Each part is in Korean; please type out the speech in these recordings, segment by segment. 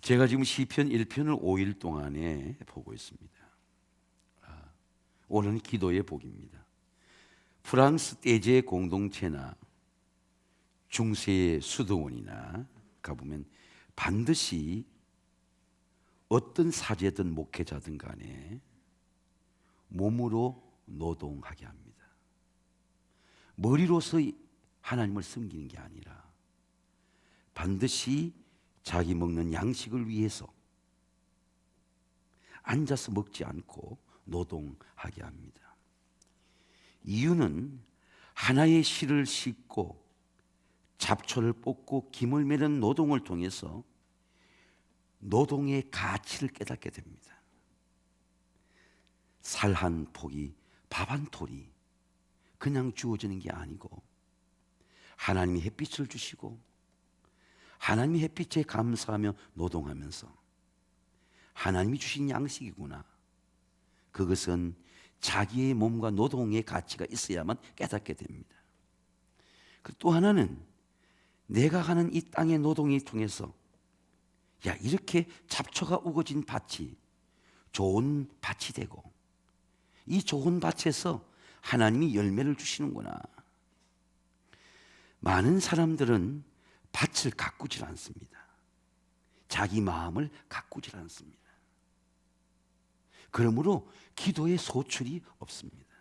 제가 지금 시편 1편을 5일 동안에 보고 있습니다. 오늘은 기도의 복입니다. 프랑스 떼제 공동체나 중세의 수도원이나 가보면 반드시 어떤 사제든 목회자든 간에 몸으로 노동하게 합니다. 머리로서 하나님을 섬기는 게 아니라 반드시 자기 먹는 양식을 위해서 앉아서 먹지 않고 노동하게 합니다. 이유는 하나의 실을 싣고 잡초를 뽑고 김을 매는 노동을 통해서 노동의 가치를 깨닫게 됩니다. 살 한 포기, 밥 한 톨이 그냥 주어지는 게 아니고 하나님이 햇빛을 주시고 하나님이 햇빛에 감사하며 노동하면서 하나님이 주신 양식이구나, 그것은 자기의 몸과 노동의 가치가 있어야만 깨닫게 됩니다. 또 하나는 내가 하는 이 땅의 노동을 통해서 이렇게 잡초가 우거진 밭이 좋은 밭이 되고 이 좋은 밭에서 하나님이 열매를 주시는구나. 많은 사람들은 밭을 가꾸질 않습니다. 자기 마음을 가꾸질 않습니다. 그러므로 기도의 소출이 없습니다.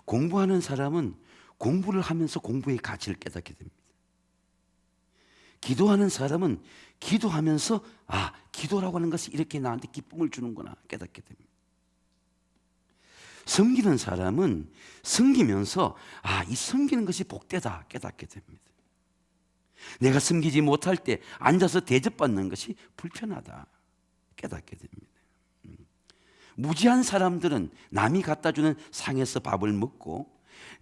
공부하는 사람은 공부를 하면서 공부의 가치를 깨닫게 됩니다. 기도하는 사람은 기도하면서 기도라고 하는 것이 이렇게 나한테 기쁨을 주는구나 깨닫게 됩니다. 섬기는 사람은 섬기면서 이 섬기는 것이 복되다 깨닫게 됩니다. 내가 섬기지 못할 때 앉아서 대접받는 것이 불편하다 깨닫게 됩니다. 무지한 사람들은 남이 갖다 주는 상에서 밥을 먹고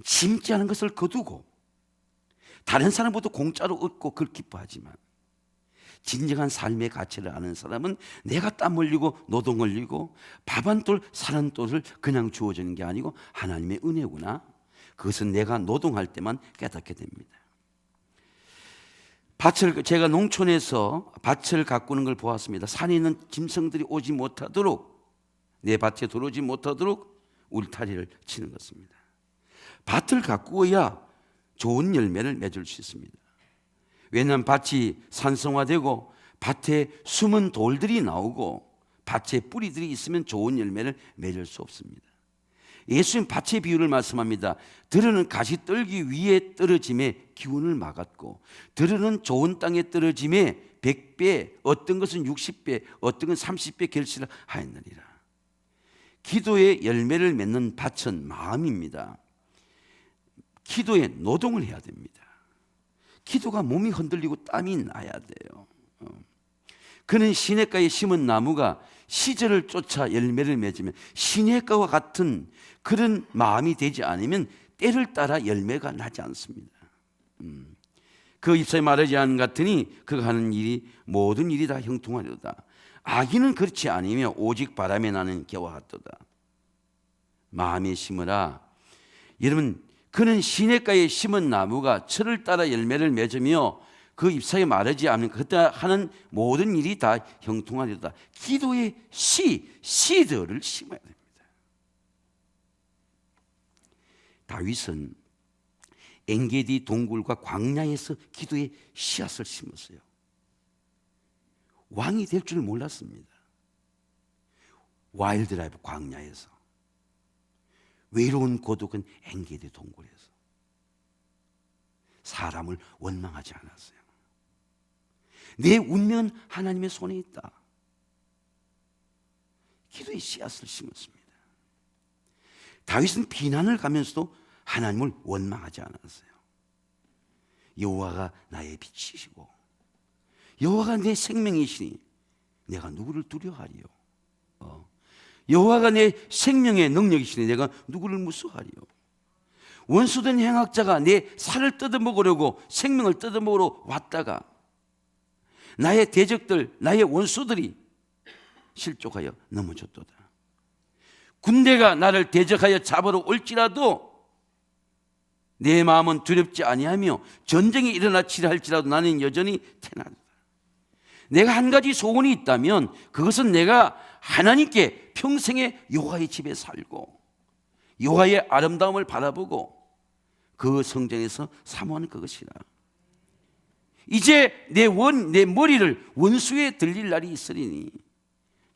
심지 않은 것을 거두고 다른 사람보다 공짜로 얻고 그걸 기뻐하지만, 진정한 삶의 가치를 아는 사람은 내가 땀 흘리고 노동 흘리고 밥 한 톨, 살 한 톨을 그냥 주어지는 게 아니고 하나님의 은혜구나, 그것은 내가 노동할 때만 깨닫게 됩니다. 제가 농촌에서 밭을 가꾸는 걸 보았습니다. 산에 있는 짐승들이 오지 못하도록, 내 밭에 들어오지 못하도록 울타리를 치는 것입니다. 밭을 가꾸어야 좋은 열매를 맺을 수 있습니다. 왜냐하면 밭이 산성화되고 밭에 숨은 돌들이 나오고 밭에 뿌리들이 있으면 좋은 열매를 맺을 수 없습니다. 예수님 밭의 비유를 말씀합니다. 들으는 가시 떨기 위에 떨어짐에 기운을 막았고, 들으는 좋은 땅에 떨어짐에 100배, 어떤 것은 60배, 어떤 것은 30배 결실을 하였느니라. 기도의 열매를 맺는 밭은 마음입니다. 기도에 노동을 해야 됩니다. 기도가 몸이 흔들리고 땀이 나야 돼요. 그는 시냇가에 심은 나무가 시절을 쫓아 열매를 맺으면, 시냇가와 같은 그런 마음이 되지 않으면 때를 따라 열매가 나지 않습니다. 그 입사에 말하지 않은 같으니 그가 하는 일이 모든 일이 다 형통하리로다. 악인은 그렇지 않으며 오직 바람에 나는 겨와 같도다. 마음에 심으라. 여러분, 그는 시냇가에 심은 나무가 철을 따라 열매를 맺으며 그 잎사귀에 마르지 않는 그때 하는 모든 일이 다 형통하리로다. 기도의 씨들을 심어야 됩니다. 다윗은 엔게디 동굴과 광야에서 기도의 씨앗을 심었어요. 왕이 될 줄 몰랐습니다. 와일드라이프 광야에서, 외로운 고독한 엔게디 동굴에서 사람을 원망하지 않았어요. 내 운명은 하나님의 손에 있다. 기도의 씨앗을 심었습니다. 다윗은 비난을 가면서도 하나님을 원망하지 않았어요. 여호와가 나의 빛이시고 여호와가 내 생명이시니 내가 누구를 두려워하리요. 여호와가 내 생명의 능력이시니 내가 누구를 무서워하리요. 원수된 행악자가 내 살을 뜯어먹으려고 생명을 뜯어먹으러 왔다가 나의 대적들, 나의 원수들이 실족하여 넘어졌도다. 군대가 나를 대적하여 잡으러 올지라도 내 마음은 두렵지 아니하며 전쟁이 일어나치려 할지라도 나는 여전히 태어나리라. 내가 한 가지 소원이 있다면 그것은 내가 하나님께 평생에 여호와의 집에 살고 여호와의 아름다움을 바라보고 그 성전에서 사모하는 그것이라. 이제 내 머리를 원수에 들릴 날이 있으리니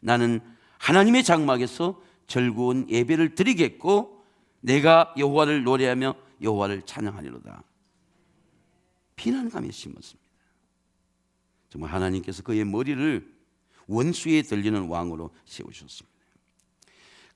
나는 하나님의 장막에서 즐거운 예배를 드리겠고 내가 여호와를 노래하며 여호와를 찬양하리로다. 비난감에 심었습니다. 정말 하나님께서 그의 머리를 원수에 들리는 왕으로 세우셨습니다.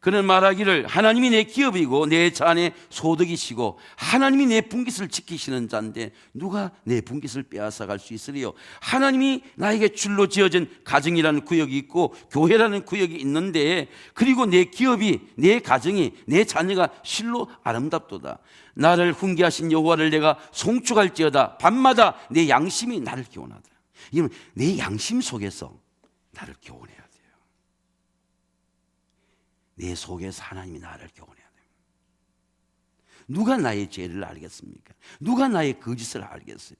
그는 말하기를 하나님이 내 기업이고 내 자녀의 소득이시고 하나님이 내 분깃을 지키시는 자인데 누가 내 분깃을 빼앗아갈 수 있으리요. 하나님이 나에게 줄로 지어진 가정이라는 구역이 있고 교회라는 구역이 있는데 그리고 내 기업이 내 가정이 내 자녀가 실로 아름답도다. 나를 훈계하신 여호와를 내가 송축할지어다. 밤마다 내 양심이 나를 교훈하다. 이건 내 양심 속에서 나를 교훈해야 돼요. 내 속에서 하나님이 나를 교훈해야 돼요. 누가 나의 죄를 알겠습니까? 누가 나의 거짓을 알겠어요?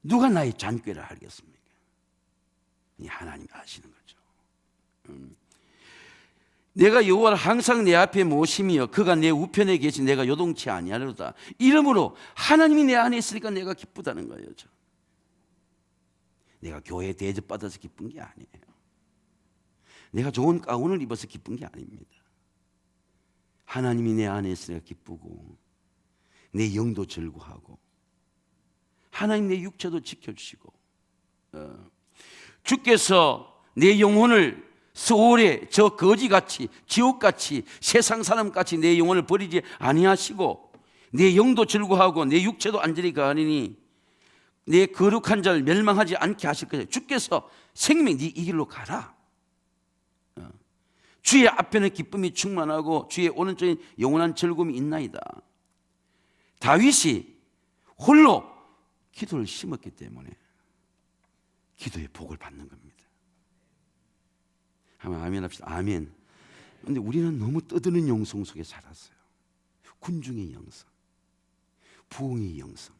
누가 나의 잔꾀를 알겠습니까? 이 하나님이 아시는 거죠. 내가 여호와를 항상 내 앞에 모심이여 그가 내 우편에 계신 내가 요동치 아니하리로다. 이러므로 하나님이 내 안에 있으니까 내가 기쁘다는 거예요. 내가 교회에 대접받아서 기쁜 게 아니에요. 내가 좋은 가운을 입어서 기쁜 게 아닙니다. 하나님이 내 안에 있으니까 기쁘고 내 영도 즐거워하고 하나님 내 육체도 지켜주시고 주께서 내 영혼을 소홀에 저 거지같이 지옥같이 세상 사람같이 내 영혼을 버리지 아니하시고 내 영도 즐거워하고 내 육체도 안전히 가하니 내 거룩한 자를 멸망하지 않게 하실 것이다. 주께서 생명 네 이 길로 가라. 주의 앞에는 기쁨이 충만하고 주의 오른쪽에 영원한 즐거움이 있나이다. 다윗이 홀로 기도를 심었기 때문에 기도의 복을 받는 겁니다. 한번 아멘 합시다. 아멘. 그런데 우리는 너무 떠드는 영성 속에 살았어요. 군중의 영성, 부흥의 영성.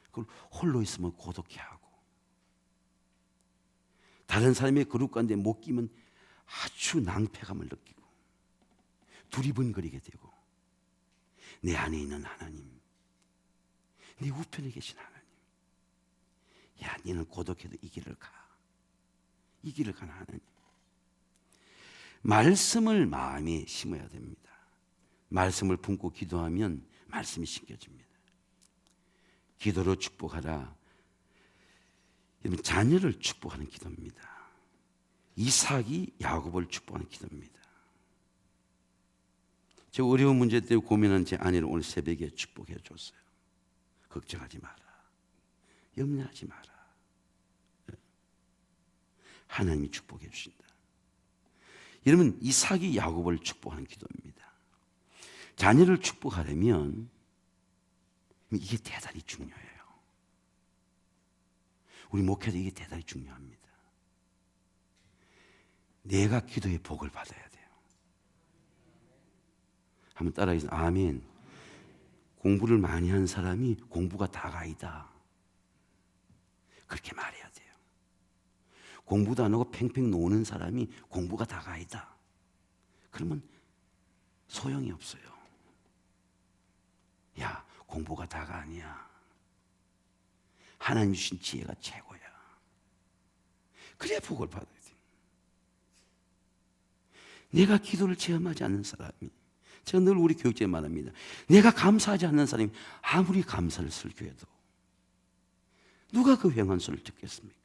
그걸 홀로 있으면 고독해하고 다른 사람의 거룩 가운데 못 끼면 아주 낭패감을 느끼고 두리번거리게 되고 내 안에 있는 하나님, 내 우편에 계신 하나님, 야 너는 고독해도 이 길을 가. 이 길을 가는 하나님. 말씀을 마음에 심어야 됩니다. 말씀을 품고 기도하면 말씀이 심겨집니다. 기도로 축복하라. 여러분 자녀를 축복하는 기도입니다. 이삭이 야곱을 축복하는 기도입니다. 제가 어려운 문제 때문에 고민한 제 아내를 오늘 새벽에 축복해 줬어요. 걱정하지 마라. 염려하지 마라. 하나님이 축복해 주신다. 여러분 이삭이 야곱을 축복하는 기도입니다. 자녀를 축복하려면 이게 대단히 중요해요. 우리 목회자 이게 대단히 중요합니다. 내가 기도의 복을 받아야 돼요. 한번 따라하겠습니다. 아멘. 공부를 많이 한 사람이 공부가 다가 아니다. 그렇게 말해야 돼요. 공부도 안 하고 팽팽 노는 사람이 공부가 다가 아니다. 그러면 소용이 없어요. 야, 공부가 다가 아니야. 하나님 주신 지혜가 최고야. 그래야 복을 받아야 돼. 내가 기도를 체험하지 않는 사람이, 제가 늘 우리 교육자에 말합니다. 내가 감사하지 않는 사람이 아무리 감사를 설교해도 누가 그 횡한소리를 듣겠습니까?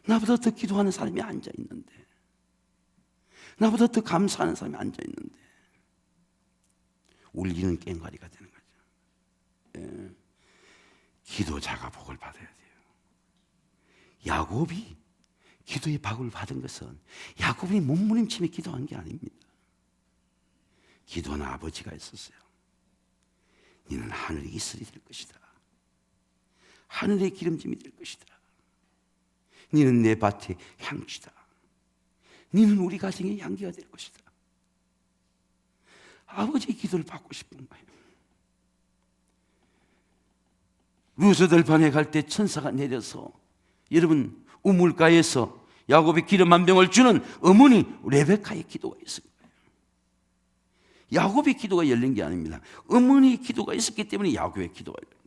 나보다 더 기도하는 사람이 앉아있는데, 나보다 더 감사하는 사람이 앉아있는데 울리는 꽹과리가 되는 거죠. 예. 기도자가 복을 받아야 돼요. 야곱이 기도의 복을 받은 것은 야곱이 몸부림치며 기도한 게 아닙니다. 기도하는 아버지가 있었어요. 너는 하늘의 이슬이 될 것이다. 하늘의 기름짐이 될 것이다. 너는 내 밭의 향취다. 너는 우리 가정의 향기가 될 것이다. 아버지의 기도를 받고 싶은 거예요. 루스들반에 갈 때 천사가 내려서 여러분 우물가에서 야곱의 기름 한 병을 주는 어머니 레베카의 기도가 있을 거예요. 야곱의 기도가 열린 게 아닙니다. 어머니의 기도가 있었기 때문에 야곱의 기도가 열린 거예요.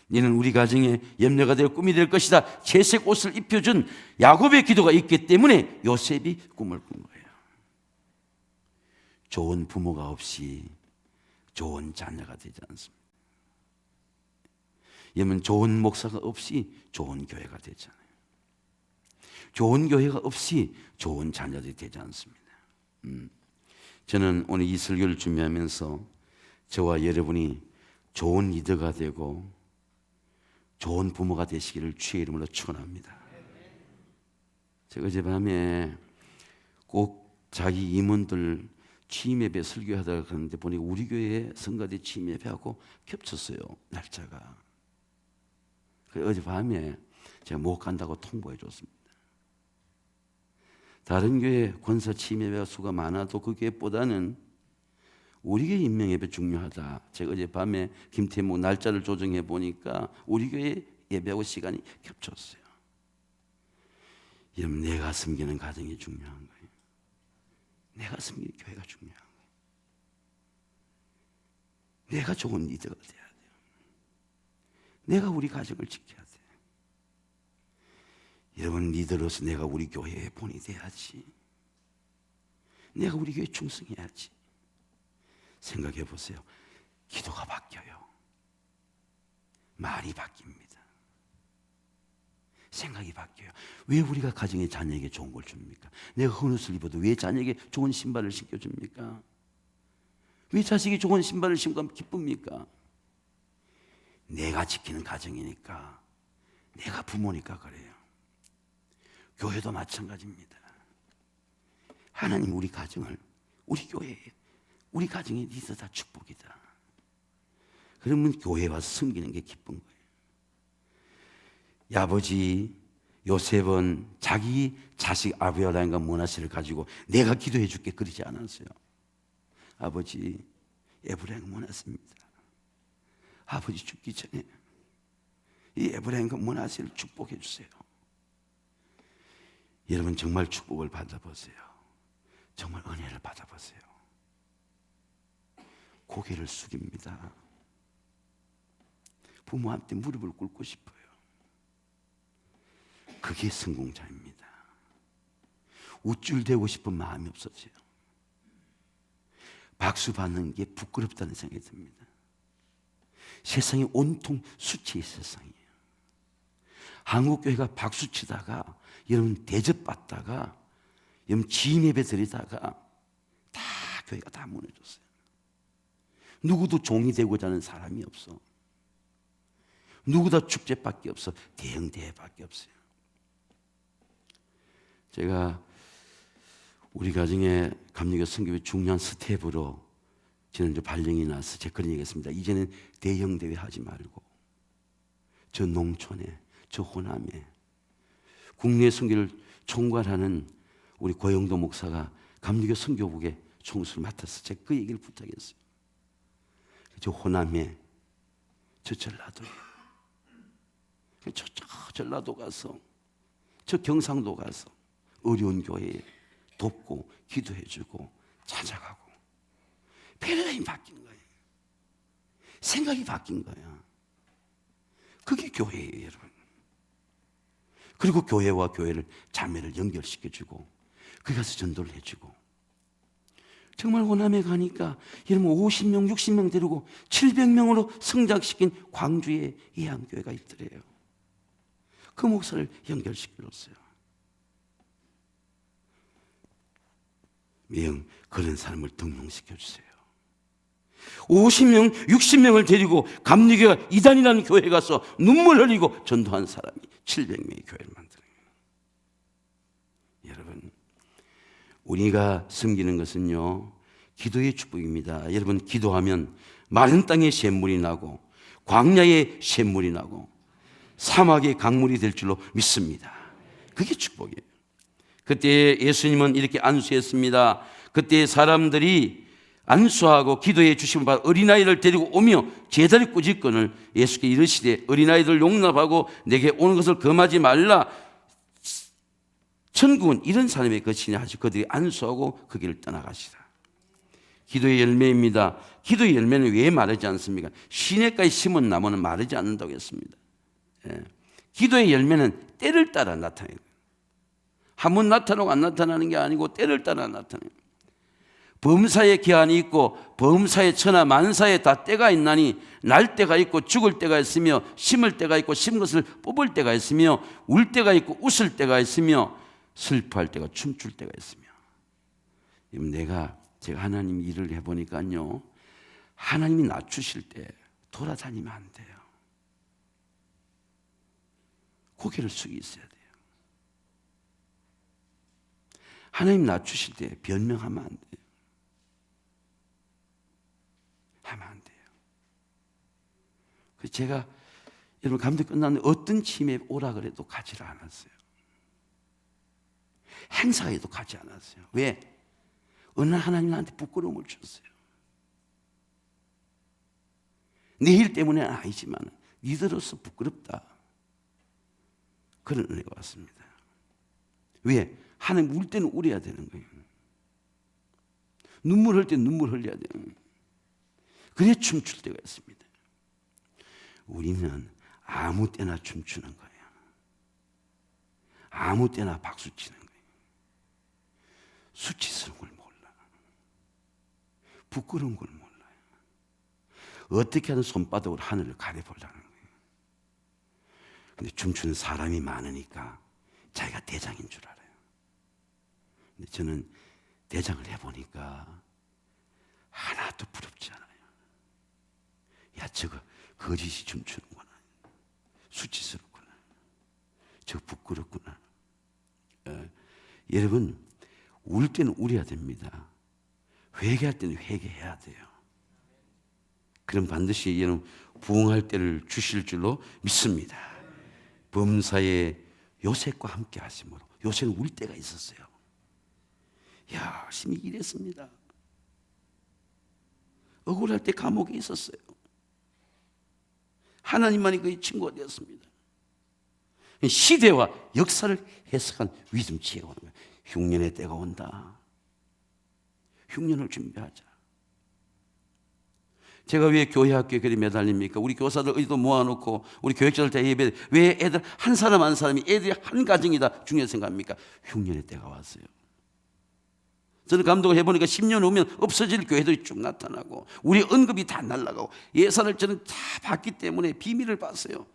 너는 우리 가정에 염려가 되어 꿈이 될 것이다. 채색 옷을 입혀준 야곱의 기도가 있기 때문에 요셉이 꿈을 꾼 거예요. 좋은 부모가 없이 좋은 자녀가 되지 않습니다. 여러분 좋은 목사가 없이 좋은 교회가 되잖아요. 좋은 교회가 없이 좋은 자녀들이 되지 않습니다. 저는 오늘 이 설교를 준비하면서 저와 여러분이 좋은 리더가 되고 좋은 부모가 되시기를 주의 이름으로 축원합니다. 제가 어젯밤에 꼭 자기 임원들 취임 예배 설교하다가 그러는데 보니 우리 교회 성가대 취임 예배하고 겹쳤어요, 날짜가. 그래서 어젯밤에 제가 못 간다고 통보해 줬습니다. 다른 교회 권사 취임 예배가 수가 많아도 그 교회보다는 우리 교회 임명 예배 중요하다. 제가 어젯밤에 김태무 날짜를 조정해 보니까 우리 교회 예배하고 시간이 겹쳤어요. 여러분 내가 섬기는 가정이 중요한 거예요. 내가 섬기는 교회가 중요한 거예요. 내가 좋은 리더가 돼야 돼요. 내가 우리 가정을 지켜야 돼요. 여러분 리더로서 내가 우리 교회의 본이 돼야지. 내가 우리 교회에 충성해야지. 생각해 보세요. 기도가 바뀌어요. 말이 바뀝니다. 생각이 바뀌어요. 왜 우리가 가정의 자녀에게 좋은 걸 줍니까? 내가 헌옷을 입어도 왜 자녀에게 좋은 신발을 신겨줍니까? 왜 자식이 좋은 신발을 신고 기쁩니까? 내가 지키는 가정이니까, 내가 부모니까 그래요. 교회도 마찬가지입니다. 하나님 우리 가정을, 우리 교회, 우리 가정의 리더다, 축복이다. 그러면 교회 와서 섬기는 게 기쁜 거예요. 아버지 요셉은 자기 자식 아브야람과 므낫세를 가지고 내가 기도해 줄게 그러지 않았어요. 아버지 에브라임과 므낫세입니다. 아버지 죽기 전에 이 에브라임과 므낫세를 축복해 주세요. 여러분 정말 축복을 받아보세요. 정말 은혜를 받아보세요. 고개를 숙입니다. 부모한테 무릎을 꿇고 싶어요. 그게 성공자입니다. 우쭐대고 싶은 마음이 없어져요. 박수 받는 게 부끄럽다는 생각이 듭니다. 세상이 온통 수치의 세상이에요. 한국교회가 박수 치다가 여러분 대접받다가 여러분 지임 예배 드리다가 다 교회가 다 무너졌어요. 누구도 종이 되고자 하는 사람이 없어. 누구다 축제밖에 없어. 대형대회밖에 없어요. 제가 우리 가정에 감리교 선교회 중요한 스텝으로 지난주 발령이 나서 제가 그런 얘기했습니다. 이제는 대형대회 하지 말고 저 농촌에, 저 호남에 국내 선교를 총괄하는 우리 고영도 목사가 감리교 선교국의 총수를 맡아서 제가 그 얘기를 부탁했어요. 저 호남에, 저 전라도에, 저 전라도 가서, 저 경상도 가서 어려운 교회에 돕고 기도해주고 찾아가고 패러다임이 바뀐 거예요. 생각이 바뀐 거야. 그게 교회예요, 여러분. 그리고 교회와 교회를 자매를 연결시켜주고 거기 가서 전도를 해주고 정말 호남에 가니까 여러분 50명, 60명 데리고 700명으로 성장시킨 광주에 예안교회가 있더래요. 그 목사를 연결시켜줬어요. 명 그런 사람을 등록시켜주세요. 50명, 60명을 데리고 감리교가 이단이라는 교회에 가서 눈물 흘리고 전도한 사람이 700명의 교회를 만들어요. 여러분 우리가 섬기는 것은요 기도의 축복입니다. 여러분 기도하면 마른 땅에 샘물이 나고 광야에 샘물이 나고 사막의 강물이 될 줄로 믿습니다. 그게 축복이에요. 그때 예수님은 이렇게 안수했습니다. 그때 사람들이 안수하고 기도해 주심을 받아 어린아이를 데리고 오며 제자리 꾸짖건을 예수께 이르시되 어린아이들 용납하고 내게 오는 것을 금하지 말라. 천국은 이런 사람의 것이냐 하시고 그들이 안수하고 그 길을 떠나가시라. 기도의 열매입니다. 기도의 열매는 왜 마르지 않습니까? 시냇가에 심은 나무는 마르지 않는다고 했습니다. 기도의 열매는 때를 따라 나타나요. 한번 나타나고 안 나타나는 게 아니고 때를 따라 나타나요. 범사에 기한이 있고 범사에 천하 만사에 다 때가 있나니 날 때가 있고 죽을 때가 있으며 심을 때가 있고 심은 것을 뽑을 때가 있으며 울 때가 있고 웃을 때가 있으며 슬퍼할 때가 춤출 때가 있으며. 제가 하나님 일을 해보니까요, 하나님이 낮추실 때 돌아다니면 안 돼요. 고개를 숙이 있어야 돼요. 하나님 낮추실 때 변명하면 안 돼요. 하면 안 돼요. 그래서 제가 여러분 감독 끝났는데 어떤 팀에 오라 그래도 가지를 않았어요. 행사에도 가지 않았어요. 왜? 어느 날 하나님 나한테 부끄러움을 줬어요. 내 일 때문에 아니지만 니들로서 부끄럽다. 그런 은혜가 왔습니다. 왜? 하나님 울 때는 울어야 되는 거예요. 눈물 흘릴 때 눈물 흘려야 되는 거예요. 그래 춤출 때가 있습니다. 우리는 아무 때나 춤추는 거예요. 아무 때나 박수 치는 거예요. 수치스러운 걸 몰라. 부끄러운 걸 몰라요. 어떻게 하든 손바닥으로 하늘을 가려보려는 거예요. 근데 춤추는 사람이 많으니까 자기가 대장인 줄 알아요. 근데 저는 대장을 해보니까 하나도 부럽지 않아요. 야, 저거 거짓이 춤추는구나. 수치스럽구나. 저거 부끄럽구나. 여러분, 울 때는 울어야 됩니다. 회개할 때는 회개해야 돼요. 그럼 반드시 여러분 부흥할 때를 주실 줄로 믿습니다. 범사에 요셉과 함께 하심으로 요셉은 울 때가 있었어요. 열심히 일했습니다. 억울할 때 감옥에 있었어요. 하나님만이 그의 친구가 되었습니다. 시대와 역사를 해석한 위즘 지혜가 오는 거예요. 흉년의 때가 온다. 흉년을 준비하자. 제가 왜 교회 학교에 그리 매달립니까? 우리 교사들 의도 모아놓고 우리 교육자들 다 예배, 왜 애들 한 사람 한 사람이 애들이 한 가정이다 중요하게 생각합니까? 흉년의 때가 왔어요. 저는 감독을 해보니까 10년 후면 없어질 교회들이 쭉 나타나고 우리 언급이 다 날아가고 예산을 저는 다 받기 때문에 비밀을 봤어요.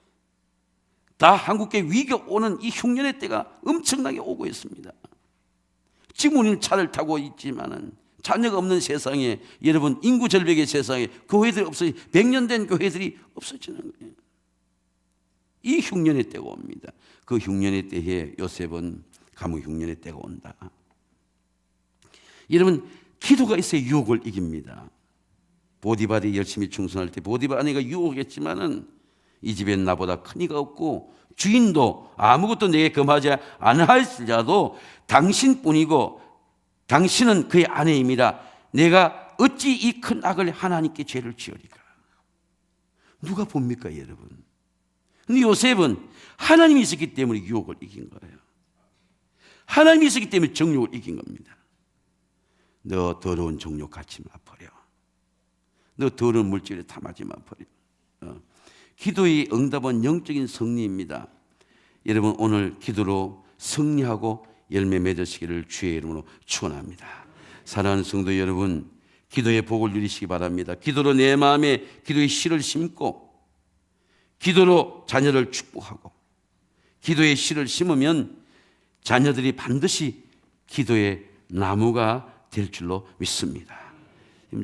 다 한국계 위기가 오는 이 흉년의 때가 엄청나게 오고 있습니다. 지금 우리는 차를 타고 있지만은 자녀가 없는 세상에, 여러분 인구 절벽의 세상에 교회들이 없어지 100년 된 교회들이 없어지는 거예요. 이 흉년의 때가 옵니다. 그 흉년의 때에 요셉은 감옥 흉년의 때가 온다. 여러분 기도가 있어야 유혹을 이깁니다. 보디발이 열심히 충성할 때 보디발 아내가 유혹했지만은 이 집엔 나보다 큰 이가 없고 주인도 아무것도 내게 금하지 않을지라도 당신뿐이고 당신은 그의 아내임이라 내가 어찌 이 큰 악을 하나님께 죄를 지으리까. 누가 봅니까 여러분? 근데 요셉은 하나님이 있었기 때문에 유혹을 이긴 거예요. 하나님이 있었기 때문에 정욕을 이긴 겁니다. 너 더러운 정욕 갖지 마 버려. 너 더러운 물질에 탐하지 마 버려. 기도의 응답은 영적인 승리입니다. 여러분 오늘 기도로 승리하고 열매 맺으시기를 주의 이름으로 축원합니다. 사랑하는 성도 여러분, 기도의 복을 누리시기 바랍니다. 기도로 내 마음에 기도의 씨를 심고 기도로 자녀를 축복하고 기도의 씨를 심으면 자녀들이 반드시 기도의 나무가 될 줄로 믿습니다.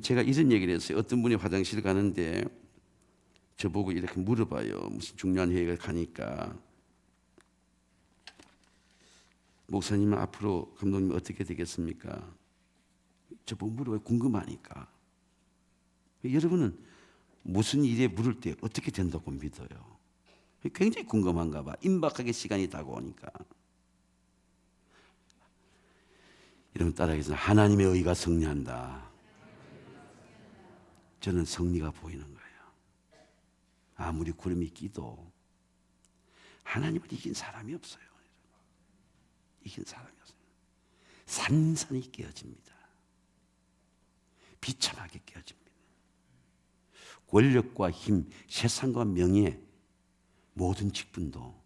제가 이런 얘기를 했어요. 어떤 분이 화장실 가는데 저보고 이렇게 물어봐요. 무슨 중요한 회의가 가니까 목사님은 앞으로 감독님 어떻게 되겠습니까? 저보고 물어봐요. 궁금하니까. 여러분은 무슨 일에 물을 때 어떻게 된다고 믿어요? 굉장히 궁금한가 봐. 임박하게 시간이 다가오니까. 여러분 따라하겠습니다. 하나님의 의가 승리한다. 저는 승리가 보이는 거예요. 아무리 구름이 끼도 하나님을 이긴 사람이 없어요. 이긴 사람이 없어요. 산산이 깨어집니다. 비참하게 깨어집니다. 권력과 힘, 세상과 명예, 모든 직분도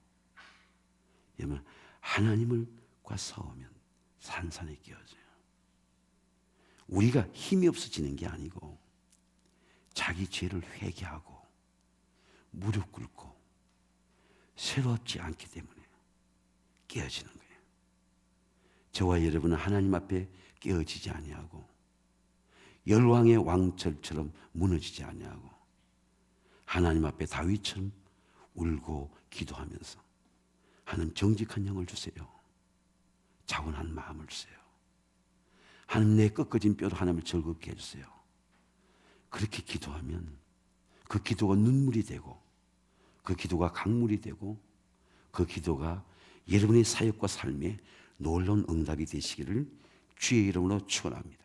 여러분 하나님과 싸우면 산산이 깨어져요. 우리가 힘이 없어지는 게 아니고 자기 죄를 회개하고 무릎 꿇고 새롭지 않기 때문에 깨어지는 거예요. 저와 여러분은 하나님 앞에 깨어지지 아니하고 열왕의 왕절처럼 무너지지 아니하고 하나님 앞에 다윗처럼 울고 기도하면서 하나님 정직한 영을 주세요. 차분한 마음을 주세요. 하나님 내 꺾어진 뼈로 하나님을 즐겁게 해주세요. 그렇게 기도하면 그 기도가 눈물이 되고 그 기도가 강물이 되고 그 기도가 여러분의 사역과 삶에 놀라운 응답이 되시기를 주의 이름으로 축원합니다.